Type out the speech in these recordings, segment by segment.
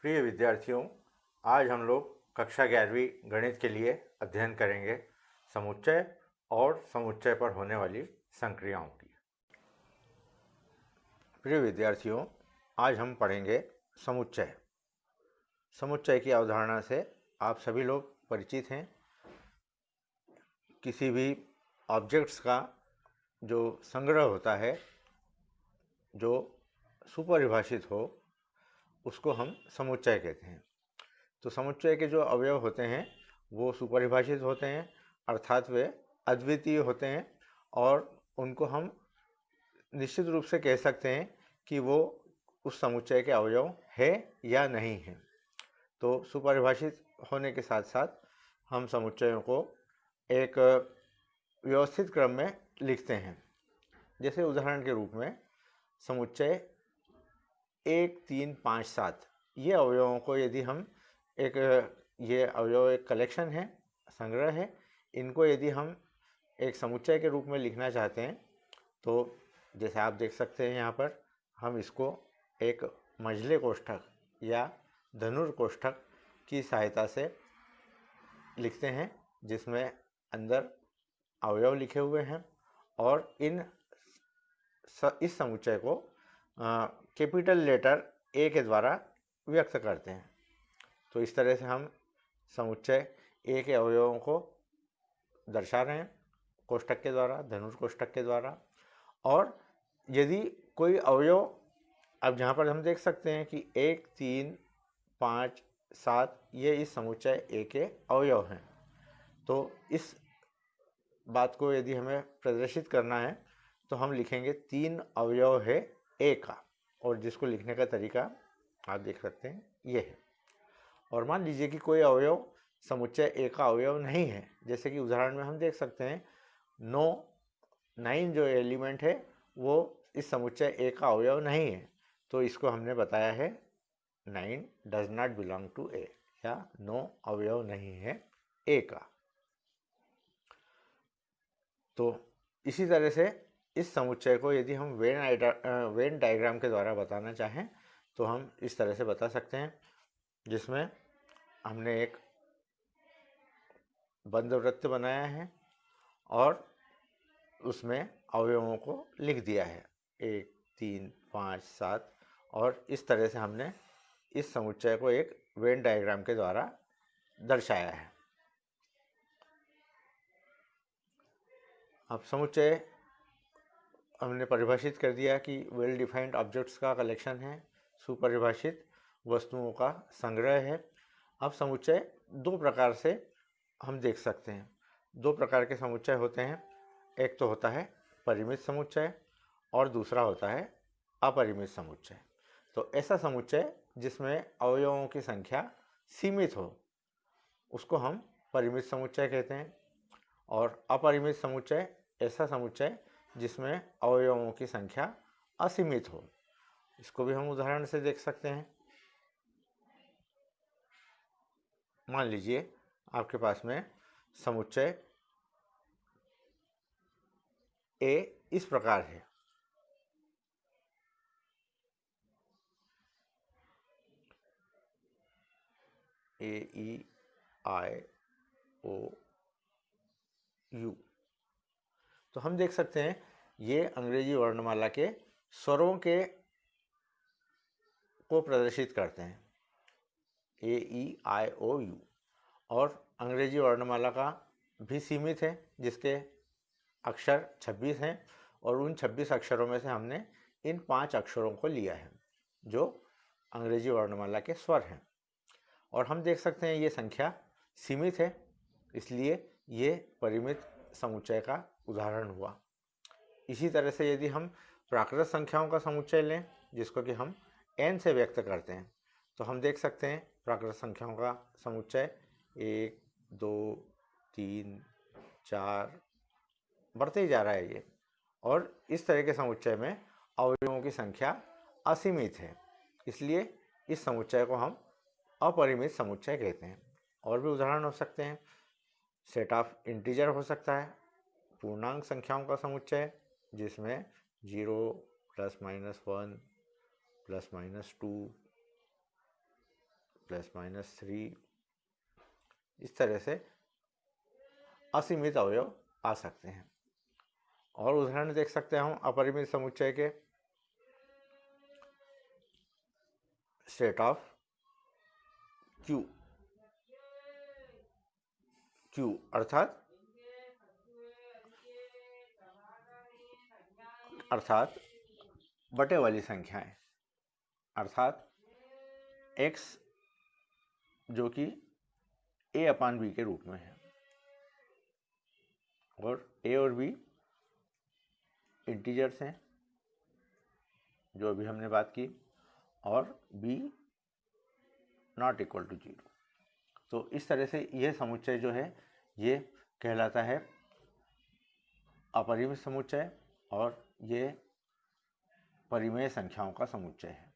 प्रिय विद्यार्थियों, आज हम लोग कक्षा 11वीं गणित के लिए अध्ययन करेंगे समुच्चय और समुच्चय पर होने वाली संक्रियाओं की। प्रिय विद्यार्थियों, आज हम पढ़ेंगे समुच्चय। समुच्चय की अवधारणा से आप सभी लोग परिचित हैं। किसी भी ऑब्जेक्ट्स का जो संग्रह होता है, जो सुपरिभाषित हो, उसको हम समुच्चय कहते हैं। तो समुच्चय के जो अवयव होते हैं वो सुपरिभाषित होते हैं, अर्थात वे अद्वितीय होते हैं और उनको हम निश्चित रूप से कह सकते हैं कि वो उस समुच्चय के अवयव है या नहीं है। तो सुपरिभाषित होने के साथ साथ हम समुच्चयों को एक व्यवस्थित क्रम में लिखते हैं। जैसे उदाहरण के रूप में समुच्चय 1, 3, 5, 7 ये अवयवों को यदि हम ये अवयव एक कलेक्शन है, संग्रह है, इनको यदि हम एक समुच्चय के रूप में लिखना चाहते हैं तो जैसे आप देख सकते हैं यहाँ पर हम इसको एक मझले कोष्ठक या धनुर्कोष्ठक की सहायता से लिखते हैं, जिसमें अंदर अवयव लिखे हुए हैं और इस समुच्चय को कैपिटल लेटर ए के द्वारा व्यक्त करते हैं। तो इस तरह से हम समुच्चय ए के अवयवों को दर्शा रहे हैं कोष्ठक के द्वारा, धनुर्कोष्ठक के द्वारा। और यदि कोई अवयव, अब जहाँ पर हम देख सकते हैं कि 1, 3, 5, 7 ये इस समुच्चय ए के अवयव हैं। तो इस बात को यदि हमें प्रदर्शित करना है तो हम लिखेंगे 3 अवयव है ए का, और जिसको लिखने का तरीका आप देख सकते हैं ये है। और मान लीजिए कि कोई अवयव समुच्चय ए का अवयव नहीं है, जैसे कि उदाहरण में हम देख सकते हैं 9 जो एलिमेंट है वो इस समुच्चय ए का अवयव नहीं है, तो इसको हमने बताया है 9 डज नॉट बिलोंग टू ए, या 9 अवयव नहीं है ए का। तो इसी तरह से इस समुच्चय को यदि हम वेन डायग्राम के द्वारा बताना चाहें तो हम इस तरह से बता सकते हैं, जिसमें हमने एक बंद वृत्त बनाया है और उसमें अवयवों को लिख दिया है 1, 3, 5, 7, और इस तरह से हमने इस समुच्चय को एक वेन डायग्राम के द्वारा दर्शाया है। अब समुच्चय हमने परिभाषित कर दिया कि वेल डिफाइंड ऑब्जेक्ट्स का कलेक्शन है, सुपरिभाषित वस्तुओं का संग्रह है। अब समुच्चय दो प्रकार से हम देख सकते हैं। दो प्रकार के समुच्चय होते हैं, एक तो होता है परिमित समुच्चय और दूसरा होता है अपरिमित समुच्चय। तो ऐसा समुच्चय जिसमें अवयवों की संख्या सीमित हो उसको हम परिमित समुच्चय कहते हैं, और अपरिमित समुच्चय ऐसा समुच्चय जिसमें अवयवों की संख्या असीमित हो। इसको भी हम उदाहरण से देख सकते हैं। मान लीजिए आपके पास में समुच्चय ए इस प्रकार है। AEIOU। तो हम देख सकते हैं ये अंग्रेजी वर्णमाला के स्वरों को प्रदर्शित करते हैं, AEIOU। और अंग्रेजी वर्णमाला का भी सीमित है, जिसके अक्षर 26 हैं, और उन 26 अक्षरों में से हमने इन 5 अक्षरों को लिया है जो अंग्रेजी वर्णमाला के स्वर हैं। और हम देख सकते हैं ये संख्या सीमित है, इसलिए ये परिमित समुच्चय का उदाहरण हुआ। इसी तरह से यदि हम प्राकृत संख्याओं का समुच्चय लें, जिसको कि हम n से व्यक्त करते हैं, तो हम देख सकते हैं प्राकृत संख्याओं का समुच्चय 1, 2, 3, 4 बढ़ते ही जा रहा है ये। और इस तरह के समुच्चय में अवयवों की संख्या असीमित है, इसलिए इस समुच्चय को हम अपरिमित समुच्चय कहते हैं। और भी उदाहरण हो सकते हैं, सेट ऑफ इंटीजर हो सकता है, पूर्णांक संख्याओं का समुच्चय जिसमें 0, +-1, +-2 प्लस माइनस 3, इस तरह से असीमित अवयव आ सकते हैं। और उदाहरण देख सकते हैं हम अपरिमित समुच्चय के। सेट ऑफ क्यू, क्यू अर्थात बटे वाली संख्याएं, अर्थात x जो कि a/b के रूप में है, और a और b इंटीजर्स हैं जो अभी हमने बात की, और b नॉट इक्वल टू 0। तो इस तरह से यह समुच्चय जो है ये कहलाता है अपरिमित समुच्चय, और ये परिमेय संख्याओं का समुच्चय है।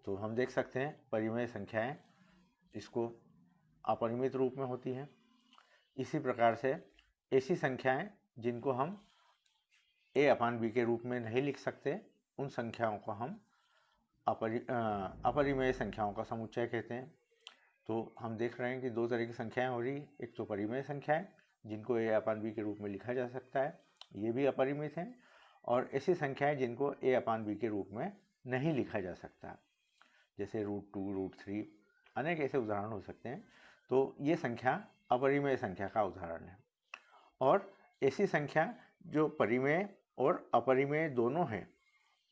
तो हम देख सकते हैं परिमेय संख्याएं इसको अपरिमित रूप में होती हैं। इसी प्रकार से ऐसी संख्याएं जिनको हम a/b के रूप में नहीं लिख सकते, उन संख्याओं को हम अपरिमेय संख्याओं का समुच्चय कहते हैं। तो हम देख रहे हैं कि दो तरह की संख्याएं हो रही, एक तो परिमेय संख्याएं जिनको a/b के रूप में लिखा जा सकता है, ये भी अपरिमित हैं, और ऐसी संख्याएं जिनको a/b के रूप में नहीं लिखा जा सकता, जैसे √2, √3, अनेक ऐसे उदाहरण हो सकते हैं। तो ये संख्या अपरिमेय संख्या का उदाहरण है। और ऐसी संख्या जो परिमेय और अपरिमेय दोनों हैं,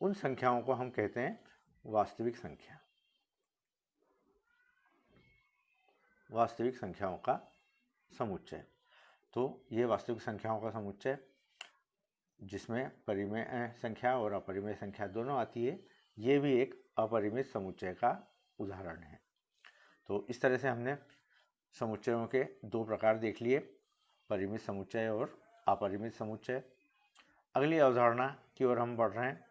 उन संख्याओं को हम कहते हैं वास्तविक संख्या, वास्तविक संख्याओं का समुच्चय। तो ये वास्तविक संख्याओं का समुच्चय जिसमें परिमेय संख्या और अपरिमेय संख्या दोनों आती है, ये भी एक अपरिमित समुच्चय का उदाहरण है। तो इस तरह से हमने समुच्चयों के दो प्रकार देख लिए, परिमित समुच्चय और अपरिमित समुच्चय। अगली अवधारणा की ओर हम बढ़ रहे हैं,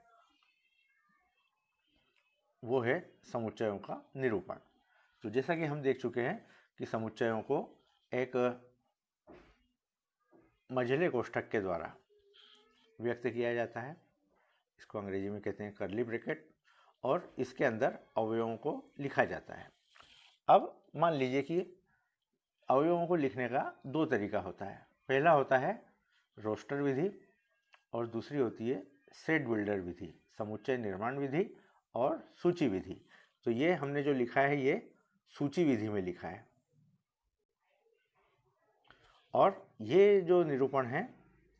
वो है समुच्चयों का निरूपण। तो जैसा कि हम देख चुके हैं कि समुच्चयों को एक मझले कोष्ठक के द्वारा व्यक्त किया जाता है, इसको अंग्रेजी में कहते हैं कर्ली ब्रैकेट, और इसके अंदर अवयवों को लिखा जाता है। अब मान लीजिए कि अवयवों को लिखने का दो तरीका होता है। पहला होता है रोस्टर विधि, और दूसरी होती है सेट बिल्डर विधि, समुच्चय निर्माण विधि और सूची विधि। तो ये हमने जो लिखा है ये सूची विधि में लिखा है, और ये जो निरूपण है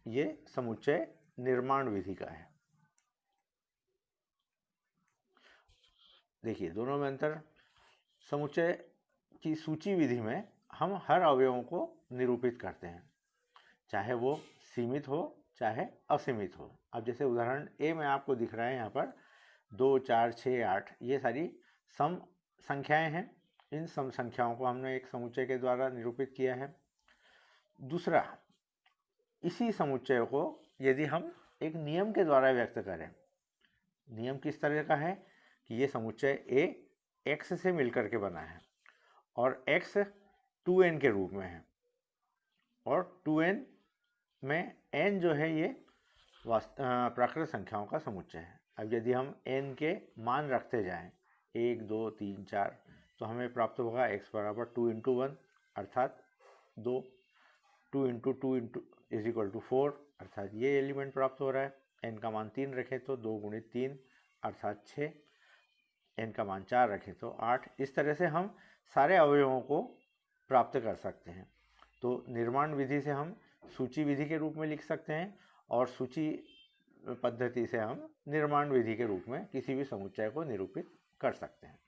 ये समुच्चय निर्माण विधि का है। देखिए दोनों में अंतर। समुच्चय की सूची विधि में हम हर अवयवों को निरूपित करते हैं, चाहे वो सीमित हो चाहे असीमित हो। अब जैसे उदाहरण ए में आपको दिख रहा है यहाँ पर 2, 4, 6, 8, ये सारी सम संख्याएं हैं। इन सम संख्याओं को हमने एक समुच्चय के द्वारा निरूपित किया है। दूसरा, इसी समुच्चय को यदि हम एक नियम के द्वारा व्यक्त करें, नियम किस तरह का है कि ये समुच्चय ए x से मिलकर के बना है, और x 2n के रूप में है, और 2n में n जो है ये प्राकृत संख्याओं का समुच्चय है। अब यदि हम n के मान रखते जाएं 1, 2, 3, 4, तो हमें प्राप्त होगा x बराबर 2 × 1 अर्थात 2, 2 × 2 = 4 अर्थात ये एलिमेंट प्राप्त हो रहा है। n का मान 3 रखें तो 2 × 3 अर्थात 6, n का मान 4 रखें तो 8। इस तरह से हम सारे अवयवों को प्राप्त कर सकते हैं। तो निर्माण विधि से हम सूची विधि के रूप में लिख सकते हैं, और सूची पद्धति से हम निर्माण विधि के रूप में किसी भी समुच्चय को निरूपित कर सकते हैं।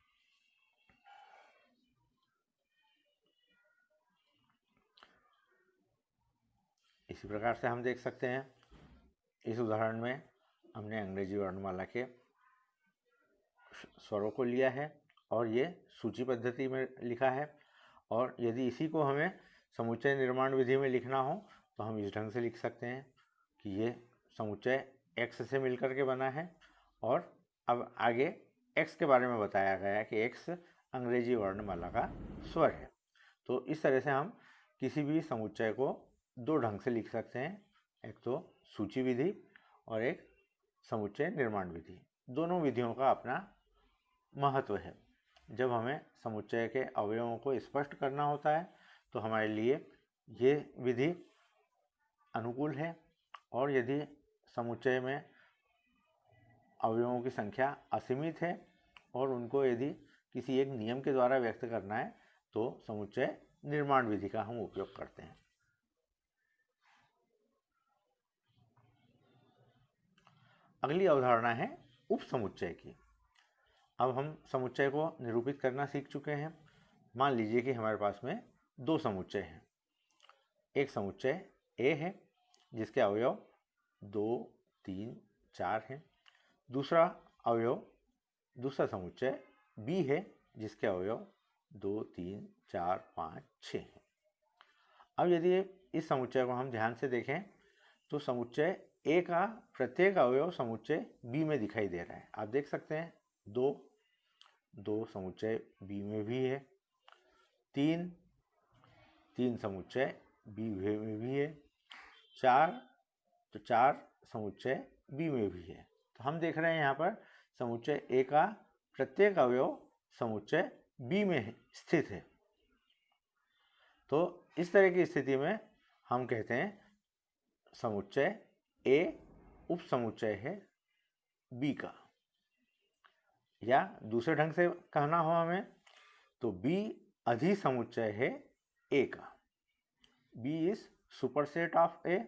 इसी प्रकार से हम देख सकते हैं, इस उदाहरण में हमने अंग्रेजी वर्णमाला के स्वरों को लिया है और ये सूची पद्धति में लिखा है, और यदि इसी को हमें समुच्चय निर्माण विधि में लिखना हो तो हम इस ढंग से लिख सकते हैं कि ये समुच्चय x से मिलकर के बना है, और अब आगे x के बारे में बताया गया है कि x अंग्रेजी वर्णमाला का स्वर है। तो इस तरह से हम किसी भी समुच्चय को दो ढंग से लिख सकते हैं, एक तो सूची विधि और एक समुच्चय निर्माण विधि। दोनों विधियों का अपना महत्व है। जब हमें समुच्चय के अवयवों को स्पष्ट करना होता है तो हमारे लिए ये विधि अनुकूल है। और यदि समुच्चय में अवयवों की संख्या असीमित है और उनको यदि किसी एक नियम के द्वारा व्यक्त करना है तो समुच्चय निर्माण विधि का हम उपयोग करते हैं। अगली अवधारणा है उपसमुच्चय की। अब हम समुच्चय को निरूपित करना सीख चुके हैं। मान लीजिए कि हमारे पास में दो समुच्चय हैं। एक समुच्चय A है जिसके अवयव 2, 3, 4 हैं। दूसरा समुच्चय B है जिसके अवयव 2, 3, 4, 5, 6 हैं। अब यदि इस समुच्चय को हम ध्यान से देखें तो समुच्चय A का प्रत्येक अवयव समुच्चय B में दिखाई दे रहा है। आप देख सकते हैं दो समुच्चय B में भी है, तीन समुच्चय B में भी है, चार समुच्चय B में भी है। तो हम देख रहे हैं यहाँ पर समुच्चय A का प्रत्येक अवयव समुच्चय B में स्थित है। तो इस तरह की स्थिति में हम कहते हैं समुच्चय A उपसमुच्चय है B का, या दूसरे ढंग से कहना हो हमें तो B अधिसमुच्चय है A का। B is superset of A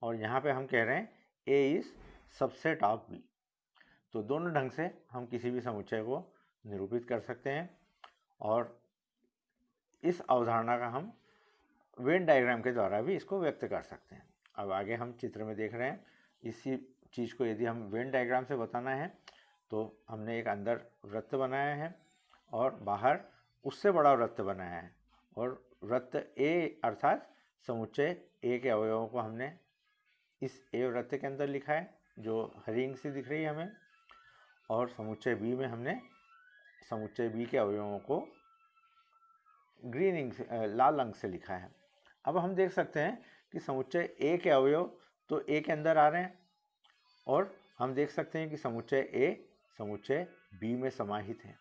और यहाँ पे हम कह रहे हैं A is subset of B। तो दोनों ढंग से हम किसी भी समुच्चय को निरूपित कर सकते हैं और इस अवधारणा का हम वेन डायग्राम के द्वारा भी इसको व्यक्त कर सकते हैं। अब आगे हम चित्र में देख रहे हैं इसी चीज़ को यदि हम वेन डायग्राम से बताना है तो हमने एक अंदर वृत्त बनाया है और बाहर उससे बड़ा वृत्त बनाया है और वृत्त A अर्थात समुच्चय A के अवयवों को हमने इस A वृत्त के अंदर लिखा है जो हरी इंक से दिख रही है हमें, और समुच्चय B में हमने समुच्चय B के अवयवों को ग्रीन इंक से लाल अंक से लिखा है। अब हम देख सकते हैं कि समुच्चय A के अवयव तो A के अंदर आ रहे हैं और हम देख सकते हैं कि समुच्चय A समुच्चय B में समाहित है।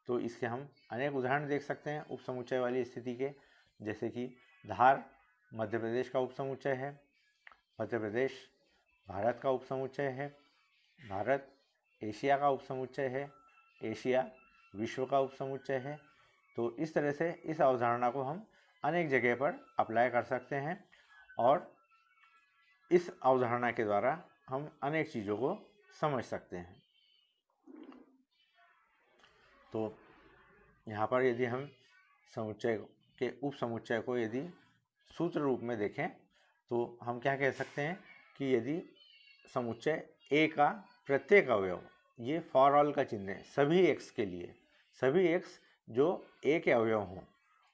तो इसके हम अनेक उदाहरण देख सकते हैं उपसमुच्चय वाली स्थिति के, जैसे कि धार मध्य प्रदेश का उपसमुच्चय है, मध्य प्रदेश भारत का उपसमुच्चय है, भारत एशिया का उपसमुच्चय है, एशिया विश्व का उपसमुच्चय है। तो इस तरह से इस अवधारणा को हम अनेक जगह पर अप्लाई कर सकते हैं और इस अवधारणा के द्वारा हम अनेक चीज़ों को समझ सकते हैं। तो यहाँ पर यदि हम समुच्चय के उपसमुच्चय को यदि सूत्र रूप में देखें तो हम क्या कह सकते हैं कि यदि समुच्चय A का प्रत्येक अवयव, ये फॉर ऑल का चिन्ह है, सभी x के लिए, सभी x जो A के अवयव हों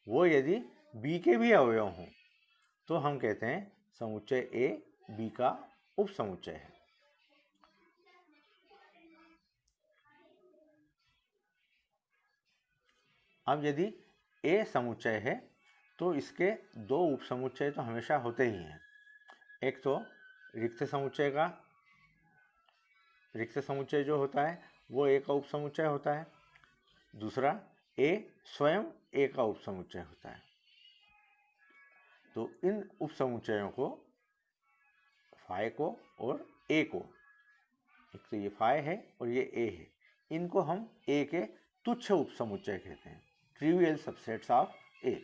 वो यदि B के भी अवयव हों तो हम कहते हैं समुच्चय A B का उपसमुच्चय है। अब यदि A समुच्चय है तो इसके दो उपसमुच्चय तो हमेशा होते ही हैं। एक तो रिक्त समुच्चय जो होता है वो A का उपसमुच्चय होता है, दूसरा A स्वयं A का उपसमुच्चय होता है। तो इन उपसमुच्चयों को फाई को और A को, एक तो ये फाई है और ये A है, इनको हम A के तुच्छ उपसमुच्चय कहते हैं, ट्रिवियल सबसेट्स ऑफ A,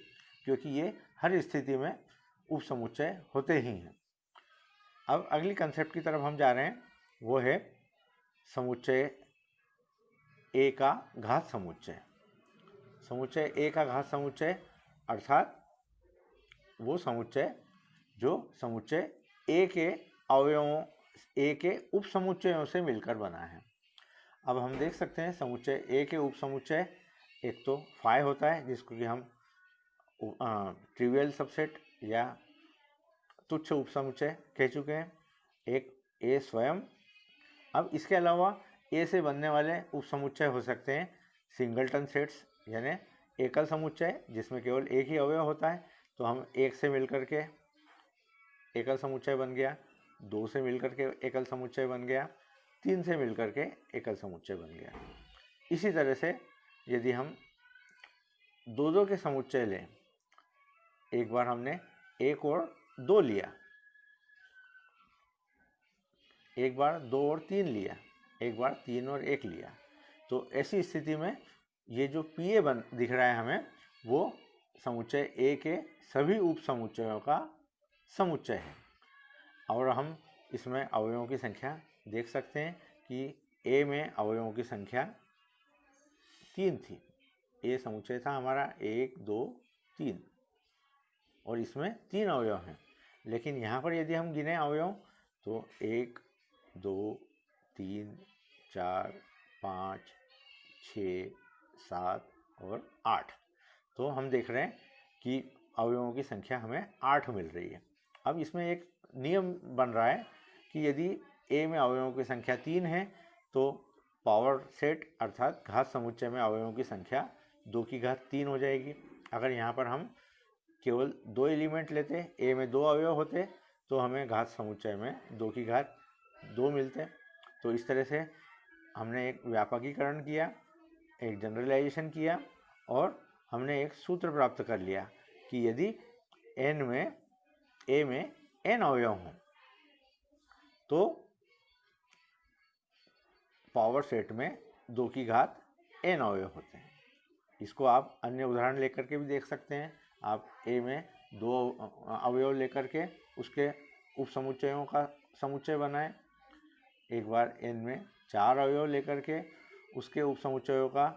क्योंकि ये हर स्थिति में उपसमुच्चय होते ही हैं। अब अगली कंसेप्ट की तरफ हम जा रहे हैं, वो है समुच्चय A का घात समुच्चय। समुच्चय A का घात समुच्चय अर्थात वो समुच्चय जो समुच्चय A के अवयवों A के उपसमुच्चयों से मिलकर बना है। अब हम देख सकते हैं समुच्चय A के उपसमुच्चय, एक तो फाई होता है जिसको कि हम ट्रिवियल सबसेट या तुच्छ उपसमुच्चय कह चुके हैं, एक A स्वयं। अब इसके अलावा A से बनने वाले उपसमुच्चय हो सकते हैं सिंगलटन सेट्स, यानी एकल समुच्चय जिसमें केवल एक ही अवयव होता है, तो हम एक से मिलकर के एकल समुच्चय बन गया, दो से मिलकर के एकल समुच्चय बन गया, तीन से मिलकर के एकल समुच्चय बन गया। इसी तरह से यदि हम दो दो के समुच्चय लें, एक बार हमने 1 और 2 लिया, एक बार 2 और 3 लिया, एक बार 3 और 1 लिया, तो ऐसी स्थिति में ये जो PA दिख रहा है हमें, वो समुच्चय A के सभी उप समुच्चयों का समुच्चय है। और हम इसमें अवयवों की संख्या देख सकते हैं कि A में अवयवों की संख्या 3 थी। A समुच्चय था हमारा 1 2 3 और इसमें 3 अवयव हैं। लेकिन यहाँ पर यदि हम गिने अवयव तो 1 2 3 4 5 6 7 और 8, तो हम देख रहे हैं कि अवयवों की संख्या हमें 8 मिल रही है। अब इसमें एक नियम बन रहा है कि यदि A में अवयवों की संख्या 3 है तो पावर सेट अर्थात घात समुच्चय में अवयवों की संख्या 2 की घात 3 हो जाएगी। अगर यहाँ पर हम केवल 2 एलिमेंट लेते, A में 2 अवयव होते, तो हमें घात समुच्चय में 2 की घात 2 मिलते। तो इस तरह से हमने एक व्यापकीकरण किया, एक जनरलाइजेशन किया और हमने एक सूत्र प्राप्त कर लिया कि यदि A में n अवयव हों तो पावर सेट में 2 की घात n अवयव होते हैं। इसको आप अन्य उदाहरण लेकर के भी देख सकते हैं। आप A में 2 अवयव लेकर के उसके उप समुच्चयों का समुच्चय बनाएं, एक बार n में 4 अवयव लेकर के उसके उप समुच्चयों का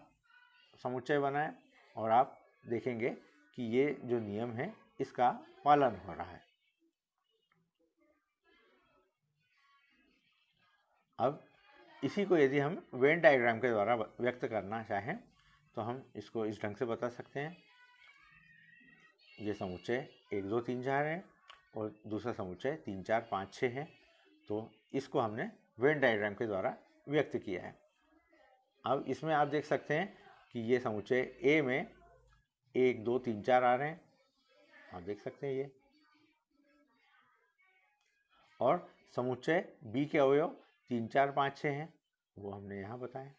समुच्चय बनाएं और आप देखेंगे कि ये जो नियम है इसका पालन हो रहा है। अब इसी को यदि हम वेन डायग्राम के द्वारा व्यक्त करना चाहें तो हम इसको इस ढंग से बता सकते हैं। ये समुच्चय 1 2 3 4 है और दूसरा समुच्चय 3 4 5 6 है, तो इसको हमने वेन डायग्राम के द्वारा व्यक्त किया है। अब इसमें आप देख सकते हैं कि ये समुच्चय A में 1 2 3 4 आ रहे हैं, आप देख सकते हैं ये, और समुच्चय B के अवयव 3 4 5 6 हैं, वो हमने यहाँ बताया।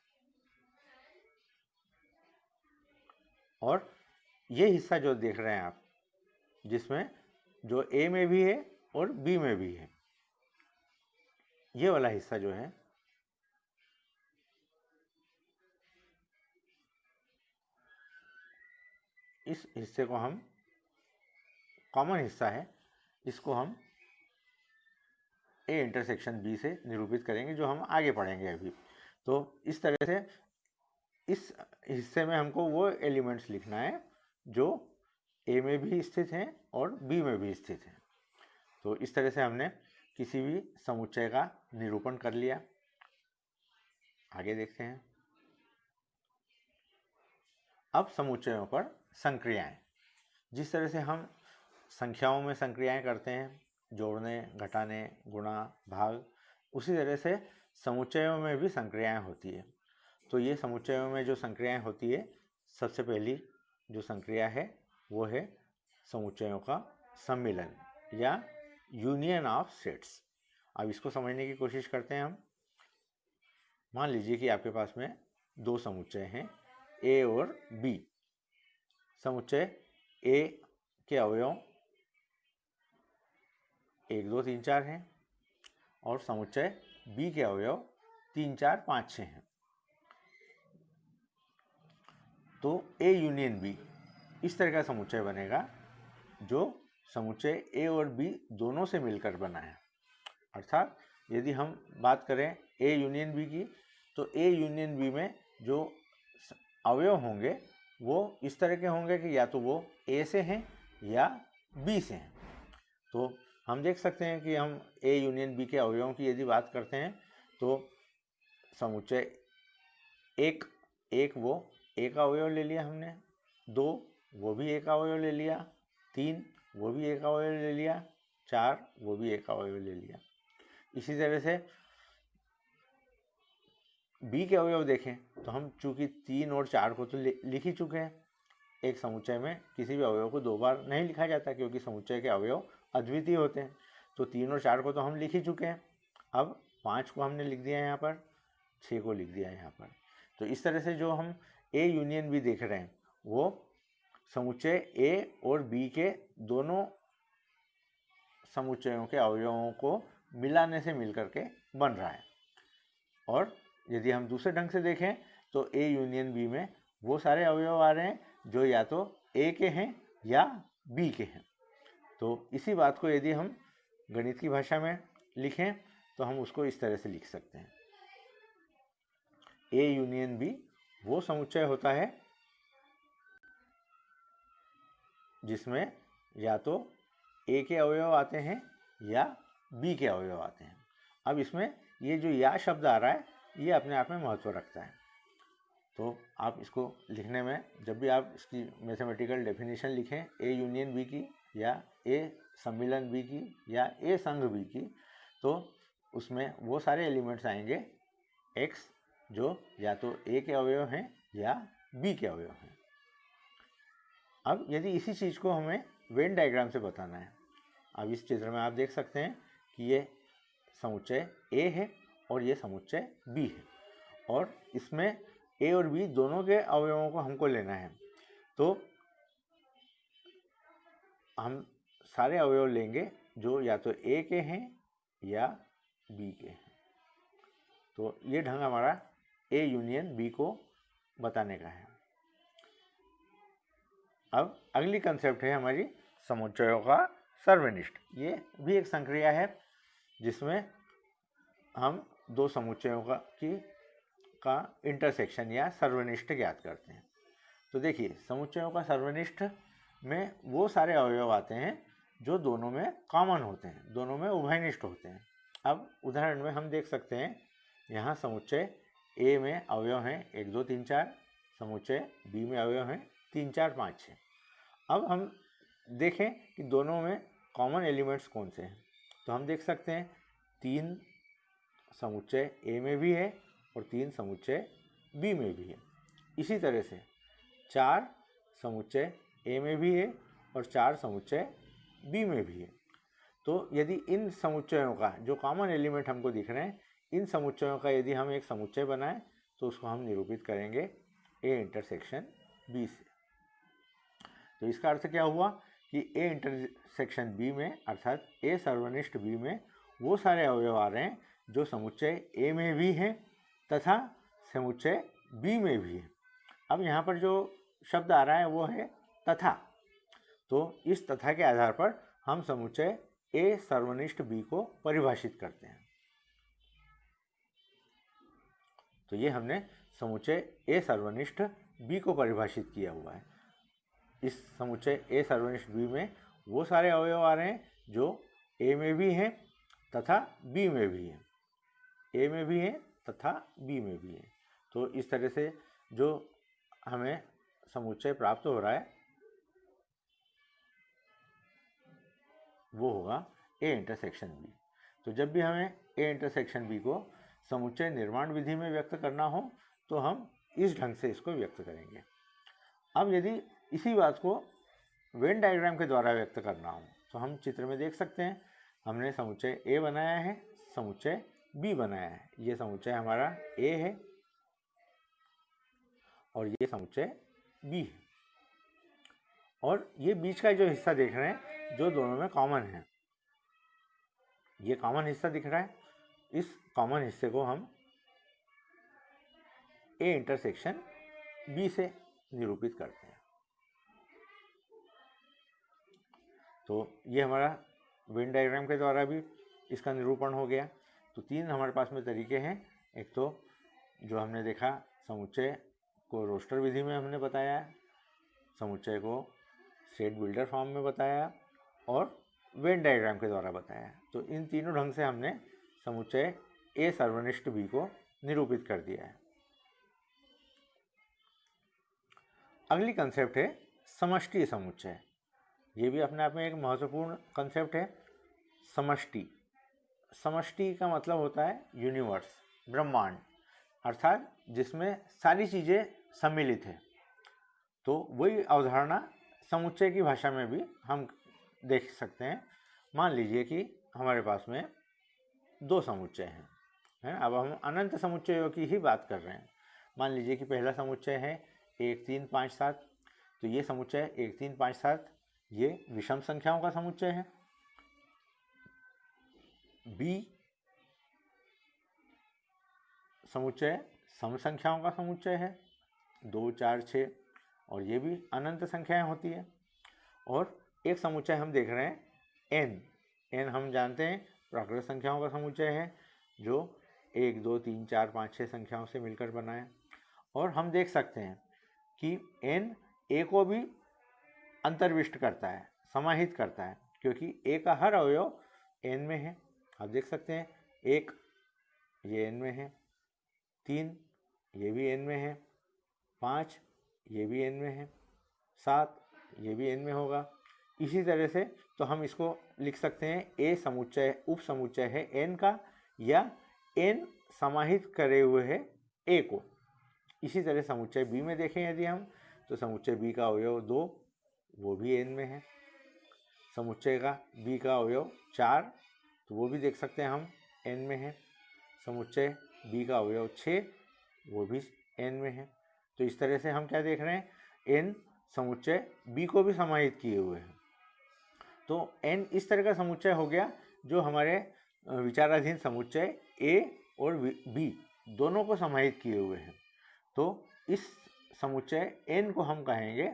और ये हिस्सा जो देख रहे हैं आप, जिसमें जो A में भी है और B में भी है, ये वाला हिस्सा जो है इस हिस्से को हम कॉमन हिस्सा है, इसको हम A इंटरसेक्शन B से निरूपित करेंगे, जो हम आगे पढ़ेंगे अभी। तो इस तरह से इस हिस्से में हमको वो एलिमेंट्स लिखना है जो A में भी स्थित हैं और B में भी स्थित हैं। तो इस तरह से हमने किसी भी समुच्चय का निरूपण कर लिया। आगे देखते हैं। अब समुच्चयों पर संक्रियाएं। जिस तरह से हम संख्याओं में संक्रियाएं करते हैं, जोड़ने, घटाने, गुणा, भाग, उसी तरह से समुच्चयों में भी संक्रियाएं होती है। तो ये समुच्चयों में जो संक्रियाएं होती है, सबसे पहली जो संक्रिया है वो है समुच्चयों का सम्मिलन या यूनियन ऑफ सेट्स। अब इसको समझने की कोशिश करते हैं हम। मान लीजिए कि आपके पास में 2 समुच्चय हैं, A और B। समुच्चय A के अवयव 1 2 3 4 हैं और समुच्चय B के अवयव 3 4 5 6 हैं। तो A यूनियन B इस तरह का समुच्चय बनेगा जो समुच्चय A और B दोनों से मिलकर बना है। अर्थात यदि हम बात करें A यूनियन B की, तो A यूनियन B में जो अवयव होंगे वो इस तरह के होंगे कि या तो वो A से हैं या B से हैं। तो हम देख सकते हैं कि हम A यूनियन B के अवयवों की यदि बात करते हैं तो समुच्चय एक वो A का अवयव ले लिया हमने, 2 वो भी A का अवयव ले लिया, 3 वो भी A का अवयव ले लिया, 4 वो भी A का अवयव ले लिया। इसी तरह से B के अवयव देखें तो हम चूंकि 3 और 4 को तो लिख ही चुके हैं। एक समुच्चय में किसी भी अवयव को 2 बार नहीं लिखा जाता क्योंकि समुच्चय के अवयव अद्वितीय होते हैं। तो 3 और 4 को तो हम लिख ही चुके हैं। अब 5 को हमने लिख दिया यहाँ पर, 6 को लिख दिया यहाँ पर। तो इस तरह से जो हम ए यूनियन बी देख रहे हैं वो समुच्चय ए और बी के दोनों समुच्चयों के अवयवों को मिलाने से मिलकर के बन रहा है। और यदि हम दूसरे ढंग से देखें तो ए यूनियन बी में वो सारे अवयव आ रहे हैं जो या तो ए के हैं या बी के हैं। तो इसी बात को यदि हम गणित की भाषा में लिखें तो हम उसको इस तरह से लिख सकते हैं, ए यूनियन बी वो समुच्चय होता है जिसमें या तो ए के अवयव आते हैं या बी के अवयव आते हैं। अब इसमें ये जो या शब्द आ रहा है ये अपने आप में महत्व रखता है। तो आप इसको लिखने में जब भी आप इसकी मैथमेटिकल डेफिनेशन लिखें ए यूनियन बी की या ए सम्मिलन बी की या ए संघ बी की, तो उसमें वो सारे एलिमेंट्स आएंगे एक्स जो या तो ए के अवयव हैं या बी के अवयव हैं। अब यदि इसी चीज़ को हमें वेन डायग्राम से बताना है, अब इस चित्र में आप देख सकते हैं कि ये समुच्चय ए है और ये समुच्चय बी है और इसमें ए और बी दोनों के अवयवों को हमको लेना है। तो हम सारे अवयव लेंगे जो या तो ए के हैं या बी के हैं। तो ये ढंग हमारा ए यूनियन बी को बताने का है। अब अगली कंसेप्ट है हमारी समुच्चयों का सर्वनिष्ठ। ये भी एक संक्रिया है जिसमें हम दो समुच्चयों का इंटरसेक्शन या सर्वनिष्ठ ज्ञात करते हैं। तो देखिए समुच्चयों का सर्वनिष्ठ में वो सारे अवयव आते हैं जो दोनों में कॉमन होते हैं, दोनों में उभयनिष्ठ होते हैं। अब उदाहरण में हम देख सकते हैं यहाँ समुच्चय ए में अवयव हैं 1 2 3 4, समुच्चय बी में अवयव हैं 3 4 5 6। अब हम देखें कि दोनों में कॉमन एलिमेंट्स कौन से हैं। तो हम देख सकते हैं 3 समुच्चय ए में भी है और 3 समुच्चय बी में भी है। इसी तरह से 4 समुच्चय ए में भी है और 4 समुच्चय बी में भी है। तो यदि इन समुच्चयों का जो कॉमन एलिमेंट हमको दिख रहे हैं, इन समुच्चयों का यदि हम एक समुच्चय बनाएं तो उसको हम निरूपित करेंगे ए इंटरसेक्शन बी से। तो इसका अर्थ क्या हुआ कि ए इंटरसेक्शन बी में अर्थात ए सर्वनिष्ठ बी में वो सारे अवयव आ रहे हैं जो समुच्चय ए में भी हैं तथा समुच्चय बी में भी है। अब यहाँ पर जो शब्द आ रहा है वो है तथा। तो इस तथा के आधार पर हम समुच्चय ए सर्वनिष्ठ बी को परिभाषित करते हैं। तो ये हमने समुच्चय ए सर्वनिष्ठ बी को परिभाषित किया हुआ है। इस समुच्चय ए सर्वनिष्ठ बी में वो सारे अवयव आ रहे हैं जो ए में भी हैं तथा बी में भी हैं, ए में भी हैं तथा बी में भी हैं। तो इस तरह से जो हमें समुच्चय प्राप्त हो रहा है वो होगा ए इंटरसेक्शन बी। तो जब भी हमें ए इंटरसेक्शन बी को समुच्चय निर्माण विधि में व्यक्त करना हो तो हम इस ढंग से इसको व्यक्त करेंगे। अब यदि इसी बात को वेन डायग्राम के द्वारा व्यक्त करना हो तो हम चित्र में देख सकते हैं हमने समुच्चय ए बनाया है, समुच्चय बी बनाया है। ये समुच्चय हमारा ए है और ये समुच्चय बी है। और ये बीच का जो हिस्सा देख रहे हैं जो दोनों में कॉमन है, ये कॉमन हिस्सा दिख रहा है, इस कॉमन हिस्से को हम ए इंटरसेक्शन बी से निरूपित करते हैं। तो ये हमारा वेन डायग्राम के द्वारा भी इसका निरूपण हो गया। तो 3 हमारे पास में तरीके हैं। एक तो जो हमने देखा समुच्चय को रोस्टर विधि में हमने बताया, समुच्चय को सेट बिल्डर फॉर्म में बताया और वेन डायग्राम के द्वारा बताया। तो इन तीनों ढंग से हमने समुच्चय ए सर्वनिष्ठ बी को निरूपित कर दिया है। अगली कंसेप्ट है समष्टि समुच्चय। ये भी अपने आप में एक महत्वपूर्ण कंसेप्ट है। समष्टि, समष्टि का मतलब होता है यूनिवर्स, ब्रह्मांड, अर्थात जिसमें सारी चीज़ें सम्मिलित है। तो वही अवधारणा समुच्चय की भाषा में भी हम देख सकते हैं। मान लीजिए कि हमारे पास में 2 समुच्चय हैं, अब हम अनंत समुच्चयों की ही बात कर रहे हैं। मान लीजिए कि पहला समुच्चय है 1 3 5 7, तो ये समुच्चय 1 3 5 7 ये विषम संख्याओं का समुच्चय है। बी समुच्चय सम संख्याओं का समुच्चय है, 2 4 6, और ये भी अनंत संख्याएं होती है। और एक समुच्चय हम देख रहे हैं एन। एन हम जानते हैं प्राकृत संख्याओं का समुच्चय है, जो 1 2 3 4 5 6 संख्याओं से मिलकर बना है। और हम देख सकते हैं कि एन ए को भी अंतर्विष्ट करता है, समाहित करता है, क्योंकि ए का हर अवयव एन में है। आप देख सकते हैं 1 ये एन में है, 3 ये भी एन में है, 5 ये भी एन में है, 7 ये भी एन में होगा। इसी तरह से तो हम इसको लिख सकते हैं ए समुच्चय उप समुच्चय है एन का, या एन समाहित करे हुए है ए को। इसी तरह समुच्चय बी में देखें यदि हम, तो समुच्चय बी का अवयव 2 वो भी एन में है। समुच्चय का बी का अवयव 4, तो वो भी देख सकते हैं हम एन में है। समुच्चय बी का अवयव 6 वो भी एन में है। तो इस तरह से हम क्या देख रहे हैं, एन समुच्चय बी को भी समाहित किए हुए हैं। तो एन इस तरह का समुच्चय हो गया जो हमारे विचाराधीन समुच्चय ए और बी दोनों को समाहित किए हुए हैं। तो इस समुच्चय एन को हम कहेंगे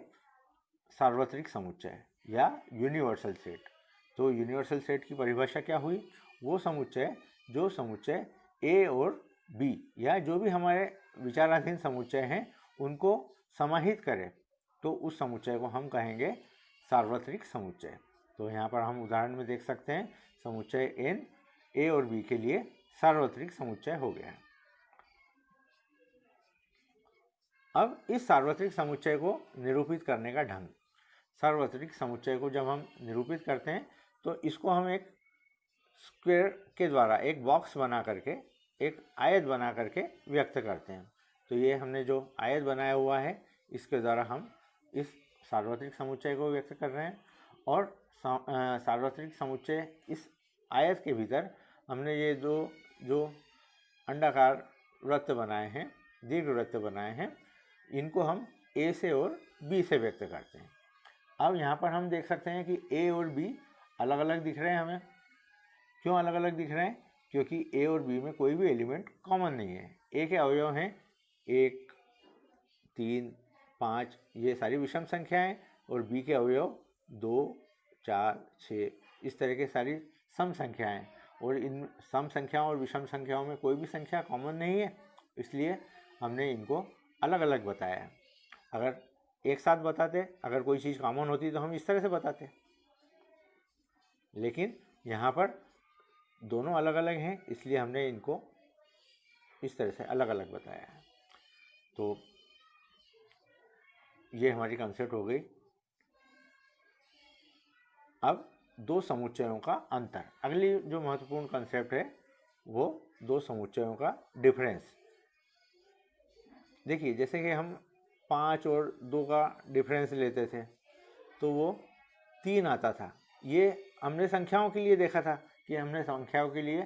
सार्वत्रिक समुच्चय या यूनिवर्सल सेट। तो यूनिवर्सल सेट की परिभाषा क्या हुई, वो समुच्चय जो समुच्चय ए और बी या जो भी हमारे विचाराधीन समुच्चय हैं उनको समाहित करे, तो उस समुच्चय को हम कहेंगे सार्वत्रिक समुच्चय। तो यहाँ पर हम उदाहरण में देख सकते हैं समुच्चय एन ए और बी के लिए सार्वत्रिक समुच्चय हो गया है। अब इस सार्वत्रिक समुच्चय को निरूपित करने का ढंग। सार्वत्रिक समुच्चय को जब हम निरूपित करते हैं तो इसको हम एक स्क्वायर के द्वारा, एक बॉक्स बना करके, एक आयत बना करके व्यक्त करते हैं। तो ये हमने जो आयत बनाया हुआ है इसके द्वारा हम इस सार्वत्रिक समुच्चय को व्यक्त कर रहे हैं। और सार्वत्रिक समुच्चय इस आयत के भीतर हमने ये जो अंडाकार वृत्त बनाए हैं, दीर्घ वृत्त बनाए हैं, इनको हम ए से और बी से व्यक्त करते हैं। अब यहाँ पर हम देख सकते हैं कि ए और बी अलग अलग दिख रहे हैं हमें। क्यों अलग अलग दिख रहे हैं? क्योंकि ए और बी में कोई भी एलिमेंट कॉमन नहीं है। ए के अवयव हैं 1 3 5, ये सारी विषम संख्याएं, और बी के अवयव 2 4 6, इस तरह के सारी सम संख्याएं। और इन सम संख्याओं और विषम संख्याओं में कोई भी संख्या कॉमन नहीं है, इसलिए हमने इनको अलग अलग बताया है। अगर एक साथ बताते, अगर कोई चीज़ कॉमन होती तो हम इस तरह से बताते, लेकिन यहाँ पर दोनों अलग अलग हैं, इसलिए हमने इनको इस तरह से अलग अलग बताया है। तो ये हमारी कंसेप्ट हो गई। अब दो समुच्चयों का अंतर। अगली जो महत्वपूर्ण कंसेप्ट है वो दो समुच्चयों का डिफरेंस। देखिए, जैसे कि हम 5 और 2 का डिफरेंस लेते थे तो वो 3 आता था। ये हमने संख्याओं के लिए देखा था कि हमने संख्याओं के लिए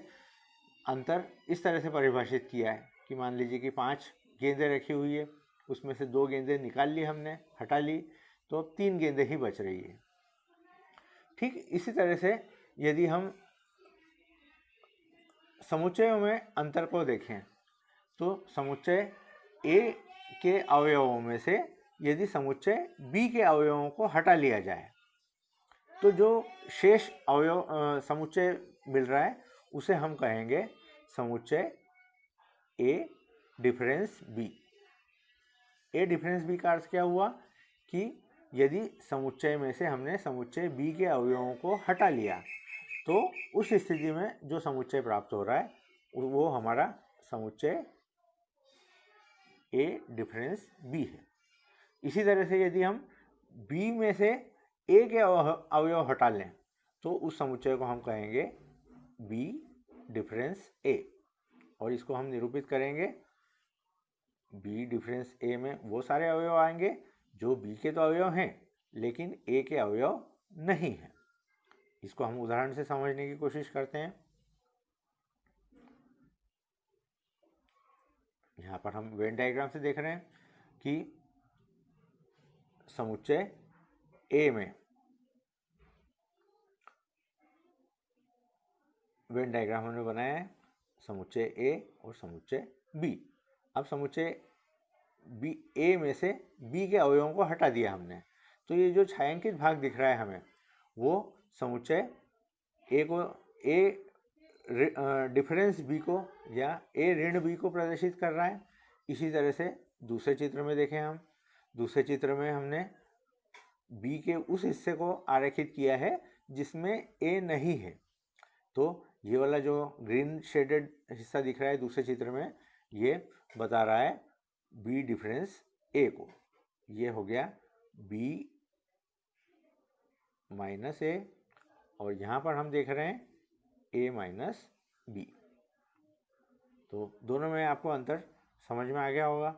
अंतर इस तरह से परिभाषित किया है कि मान लीजिए कि 5 गेंदें रखी हुई है, उसमें से 2 गेंदें निकाल ली, हमने हटा ली, तो 3 गेंदें ही बच रही है। ठीक इसी तरह से यदि हम समुच्चयों में अंतर को देखें तो समुच्चय ए के अवयवों में से यदि समुच्चय बी के अवयवों को हटा लिया जाए तो जो शेष अवयव समुच्चय मिल रहा है उसे हम कहेंगे समुच्चय ए डिफरेंस बी। ए डिफरेंस बी का अर्थ क्या हुआ कि यदि समुच्चय में से हमने समुच्चय बी के अवयवों को हटा लिया तो उस स्थिति में जो समुच्चय प्राप्त हो रहा है वो हमारा समुच्चय ए डिफरेंस बी है। इसी तरह से यदि हम बी में से ए के अवयव हटा लें तो उस समुच्चय को हम कहेंगे बी डिफरेंस ए, और इसको हम निरूपित करेंगे। बी डिफरेंस ए में वो सारे अवयव आएंगे जो बी के तो अवयव हैं लेकिन ए के अवयव नहीं हैं। इसको हम उदाहरण से समझने की कोशिश करते हैं। यहाँ पर हम वेन डायग्राम से देख रहे हैं कि समुच्चय ए में वेन डायग्राम हमने बनाया है समुच्चय ए और समुच्चय बी। अब समुच्चय बी ए में से बी के अवयवों को हटा दिया हमने, तो ये जो छायांकित भाग दिख रहा है हमें वो समुच्चय ए को डिफरेंस बी को या ए ऋण बी को प्रदर्शित कर रहा है। इसी तरह से दूसरे चित्र में देखें, हम दूसरे चित्र में हमने बी के उस हिस्से को आरेखित किया है जिसमें ए नहीं है। तो ये वाला जो ग्रीन शेडेड हिस्सा दिख रहा है दूसरे चित्र में, ये बता रहा है बी डिफरेंस ए को। ये हो गया बी माइनस ए, और यहाँ पर हम देख रहे हैं ए माइनस बी। तो दोनों में आपको अंतर समझ में आ गया होगा।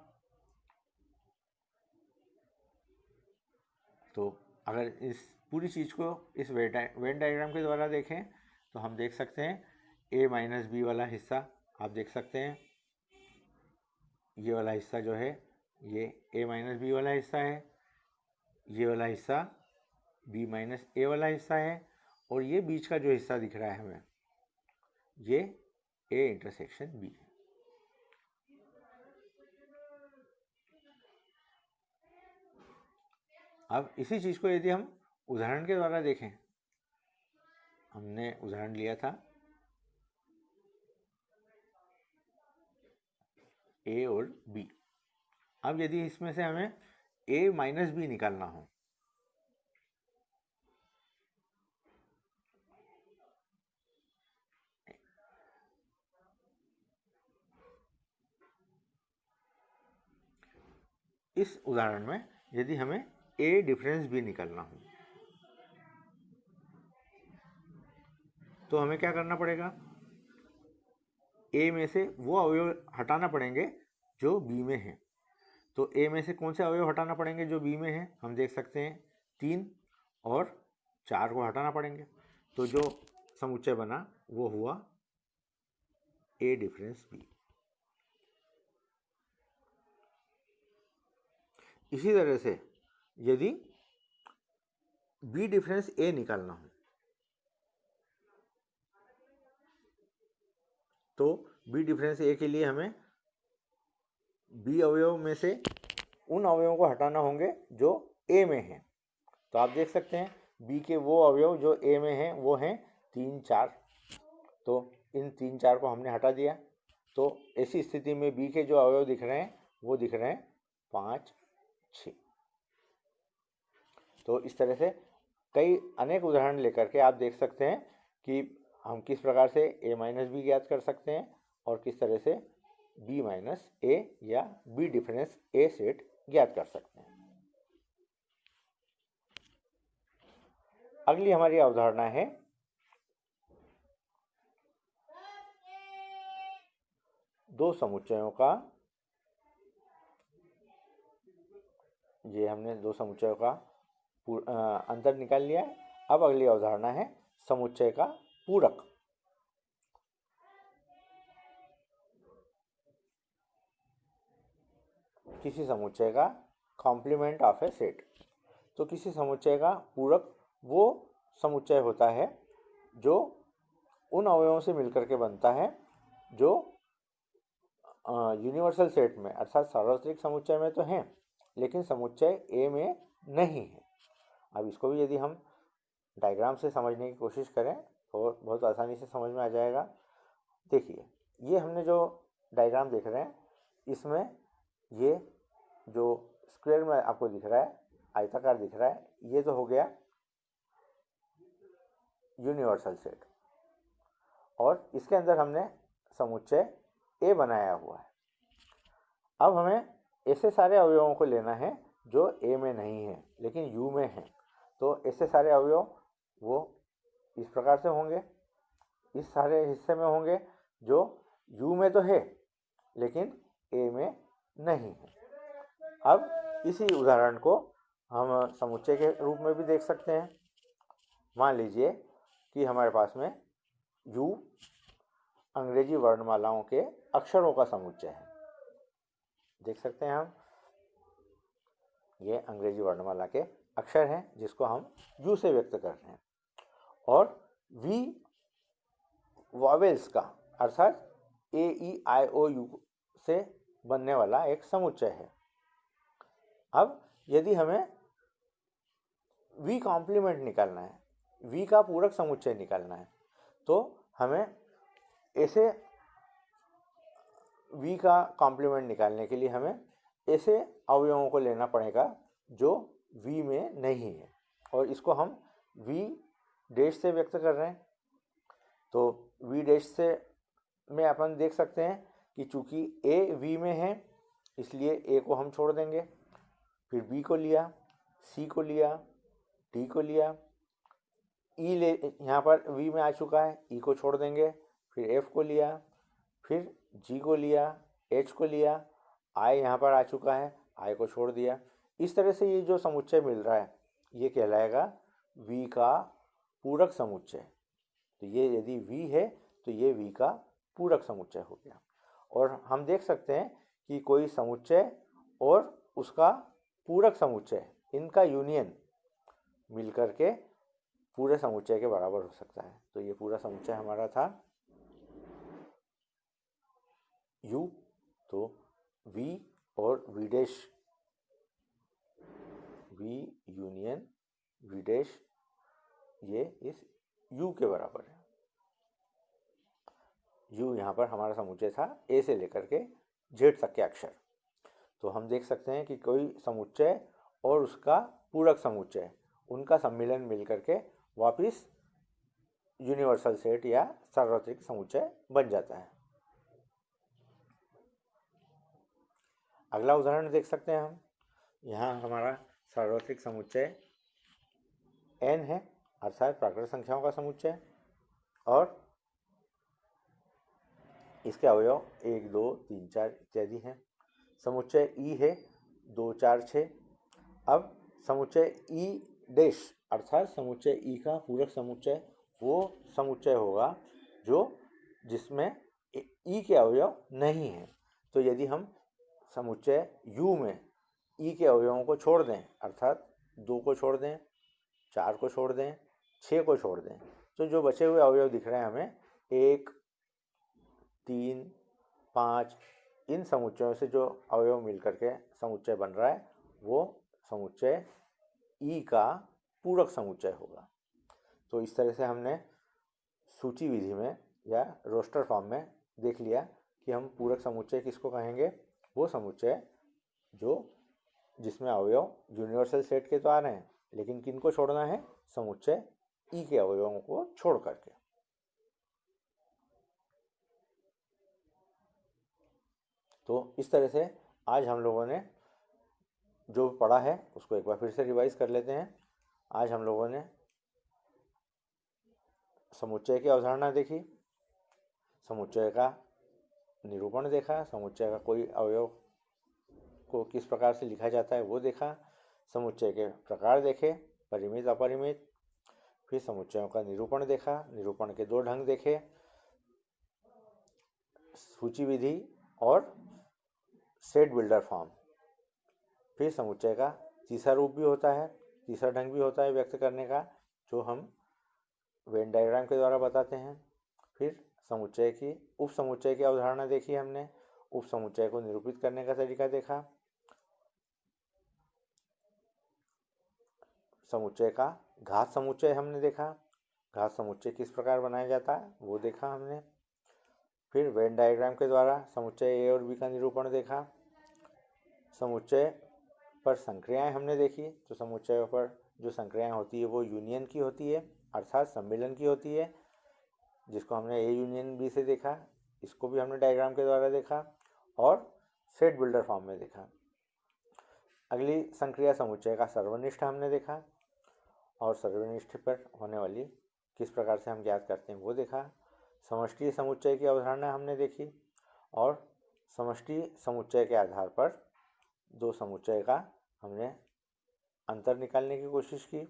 तो अगर इस पूरी चीज़ को इस वेन डायग्राम के द्वारा देखें तो हम देख सकते हैं ए माइनस बी वाला हिस्सा आप देख सकते हैं। ये वाला हिस्सा जो है ये ए माइनस बी वाला हिस्सा है, ये वाला हिस्सा बी माइनस ए वाला हिस्सा है, और ये बीच का जो हिस्सा दिख रहा है हमें ये ए इंटरसेक्शन बी है। अब इसी चीज़ को यदि हम उदाहरण के द्वारा देखें, हमने उदाहरण लिया था ए और बी। अब यदि इसमें से हमें ए माइनस बी निकालना हो, इस उदाहरण में यदि हमें ए डिफरेंस बी निकालना हो तो हमें क्या करना पड़ेगा, ए में से वो अवयव हटाना पड़ेंगे जो बी में हैं। तो ए में से कौन से अवयव हटाना पड़ेंगे जो बी में हैं, हम देख सकते हैं 3 और 4 को हटाना पड़ेंगे। तो जो समुच्चय बना वो हुआ ए डिफरेंस बी। इसी तरह से यदि बी डिफरेंस ए निकालना हो तो बी डिफरेंस ए के लिए हमें बी अवयव में से उन अवयवों को हटाना होंगे जो ए में हैं। तो आप देख सकते हैं बी के वो अवयव जो ए में हैं वो हैं 3, 4। तो इन 3, 4 को हमने हटा दिया। तो ऐसी स्थिति में बी के जो अवयव दिख रहे हैं वो दिख रहे हैं 5, 6। तो इस तरह से कई अनेक उदाहरण लेकर के आप देख सकते हैं कि हम किस प्रकार से ए माइनस बी ज्ञात कर सकते हैं और किस तरह से बी माइनस ए या बी डिफरेंस ए सेट ज्ञात कर सकते हैं। अगली हमारी अवधारणा है दो समुच्चयों का। ये हमने दो समुच्चयों का अंतर निकाल लिया है। अब अगली अवधारणा है समुच्चय का पूरक। किसी समुच्चय का कॉम्प्लीमेंट ऑफ ए सेट। तो किसी समुच्चय का पूरक वो समुच्चय होता है जो उन अवयवों से मिलकर के बनता है जो यूनिवर्सल सेट में अर्थात सार्वत्रिक समुच्चय में तो हैं लेकिन समुच्चय ए में नहीं है। अब इसको भी यदि हम डायग्राम से समझने की कोशिश करें तो बहुत आसानी से समझ में आ जाएगा। देखिए ये हमने जो डायग्राम देख रहे हैं इसमें ये जो स्क्वायर में आपको दिख रहा है, आयताकार दिख रहा है, ये तो हो गया यूनिवर्सल सेट और इसके अंदर हमने समुच्चय ए बनाया हुआ है। अब हमें ऐसे सारे अवयवों को लेना है जो ए में नहीं है लेकिन यू में है। तो ऐसे सारे अवयव वो इस प्रकार से होंगे, इस सारे हिस्से में होंगे जो यू में तो है लेकिन ए में नहीं है। अब इसी उदाहरण को हम समुच्चय के रूप में भी देख सकते हैं। मान लीजिए कि हमारे पास में यू अंग्रेजी वर्णमालाओं के अक्षरों का समुच्चय है। देख सकते हैं हम, ये अंग्रेजी वर्णमाला के अक्षर हैं जिसको हम यू से व्यक्त कर रहे हैं। और वी वॉवेल्स का अर्थात ए ई आई ओ यू से बनने वाला एक समुच्चय है। अब यदि हमें वी कॉम्प्लीमेंट निकालना है, वी का पूरक समुच्चय निकालना है, तो हमें ऐसे वी का कॉम्प्लीमेंट निकालने के लिए हमें ऐसे अवयवों को लेना पड़ेगा जो वी में नहीं है, और इसको हम वी डैश से व्यक्त कर रहे हैं। तो वी डैश से में अपन देख सकते हैं कि चूंकि ए वी में है इसलिए ए को हम छोड़ देंगे, फिर बी को लिया, सी को लिया, डी को लिया, ई ले यहाँ पर वी में आ चुका है, ई को छोड़ देंगे, फिर एफ को लिया, फिर जी को लिया, एच को लिया, आई यहाँ पर आ चुका है, आई को छोड़ दिया। इस तरह से ये जो समुच्चय मिल रहा है ये कहलाएगा वी का पूरक समुच्चय। तो ये यदि वी है तो ये वी का पूरक समुच्चय हो गया। और हम देख सकते हैं कि कोई समुच्चय और उसका पूरक समुच्चय, इनका यूनियन मिलकर के पूरे समुच्चय के बराबर हो सकता है। तो ये पूरा समुच्चय हमारा था U। तो V और V dash, V union V dash, ये इस U के बराबर है। U यहाँ पर हमारा समुच्चय था A से लेकर के Z तक के अक्षर। तो हम देख सकते हैं कि कोई समुच्चय और उसका पूरक समुच्चय, उनका सम्मिलन मिलकर के वापिस यूनिवर्सल सेट या सार्वत्रिक समुच्चय बन जाता है। अगला उदाहरण देख सकते हैं हम। यहाँ हमारा सार्वत्रिक समुच्चय n है, अर्थात प्राकृत संख्याओं का समुच्चय, और इसके अवयव 1 2 3 4 इत्यादि हैं। समुच्चय ई है 2 4 6। अब समुच्चय ई डैश अर्थात समुच्चय ई का पूरक समुच्चय वो समुच्चय होगा जो जिसमें ई के अवयव नहीं हैं। तो यदि हम समुच्चय यू में ई के अवयवों को छोड़ दें, अर्थात 2 को छोड़ दें, 4 को छोड़ दें, 6 को छोड़ दें, तो जो बचे हुए अवयव दिख रहे हैं हमें 1 3 5, इन समुच्चयों से जो अवयव मिलकर के समुच्चय बन रहा है वो समुच्चय ई का पूरक समुच्चय होगा। तो इस तरह से हमने सूची विधि में या रोस्टर फॉर्म में देख लिया कि हम पूरक समुच्चय किसको कहेंगे। वो समुच्चय जो जिसमें अवयव यूनिवर्सल सेट के तो आ रहे हैं, लेकिन किनको छोड़ना है, समुच्चय ई के अवयवों को छोड़ करके। तो इस तरह से आज हम लोगों ने जो पढ़ा है उसको एक बार फिर से रिवाइज कर लेते हैं। आज हम लोगों ने समुच्चय की अवधारणा देखी, समुच्चय का निरूपण देखा, समुच्चय का कोई अवयव को किस प्रकार से लिखा जाता है वो देखा, समुच्चय के प्रकार देखे, परिमित अपरिमित, फिर समुच्चयों का निरूपण देखा, निरूपण के 2 ढंग देखे, सूची विधि और सेट बिल्डर फॉर्म। फिर समुच्चय का तीसरा रूप भी होता है, तीसरा ढंग भी होता है व्यक्त करने का, जो हम वेन डायग्राम के द्वारा बताते हैं। फिर समुच्चय की उप समुच्चय की अवधारणा देखी हमने, उप समुच्चय को निरूपित करने का तरीका देखा, समुच्चय का घात समुच्चय हमने देखा, घात समुच्चय किस प्रकार बनाया जाता है वो देखा हमने। फिर वेन डायग्राम के द्वारा समुच्चय ए और बी का निरूपण देखा, समुच्चय पर संक्रियाएं हमने देखी। तो समुच्चयों पर जो संक्रियाएं होती है वो यूनियन की होती है, अर्थात सम्मिलन की होती है, जिसको हमने ए यूनियन बी से देखा, इसको भी हमने डायग्राम के द्वारा देखा और सेट बिल्डर फॉर्म में देखा। अगली संक्रिया समुच्चय का सर्वनिष्ठ हमने देखा, और सर्वनिष्ठ पर होने वाली किस प्रकार से हम ज्ञात करते हैं वो देखा। समष्टि समुच्चय की अवधारणा हमने देखी, और समष्टि समुच्चय के आधार पर 2 समुच्चय का हमने अंतर निकालने की कोशिश की।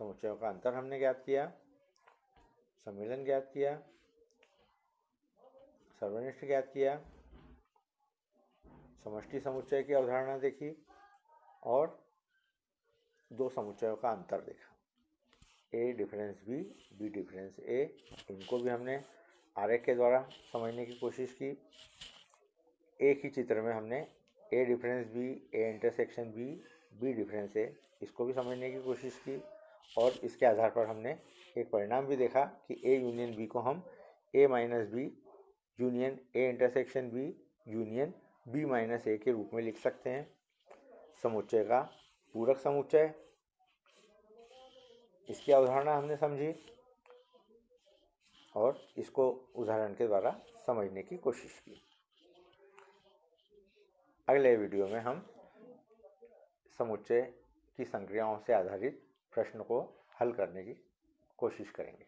समुच्चयों का अंतर हमने ज्ञात किया। सम्मिलन ज्ञात किया, सर्वनिष्ठ ज्ञात किया, समष्टि समुच्चय की अवधारणा देखी और दो समुच्चयों का अंतर देखा। ए डिफरेंस बी डिफरेंस ए, इनको भी हमने आरेख के द्वारा समझने की कोशिश की। एक ही चित्र में हमने A difference B, A intersection B difference A, इसको भी समझने की कोशिश की और इसके आधार पर हमने एक परिणाम भी देखा कि ए यूनियन बी को हम A minus B union A intersection B union B minus A के रूप में लिख सकते हैं। समुच्चय का पूरक समुच्चय, इसकी अवधारणा हमने समझी और इसको उदाहरण के द्वारा समझने की कोशिश की। अगले वीडियो में हम समुच्चय की संक्रियाओं से आधारित प्रश्न को हल करने की कोशिश करेंगे।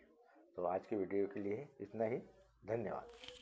तो आज की वीडियो के लिए इतना ही। धन्यवाद।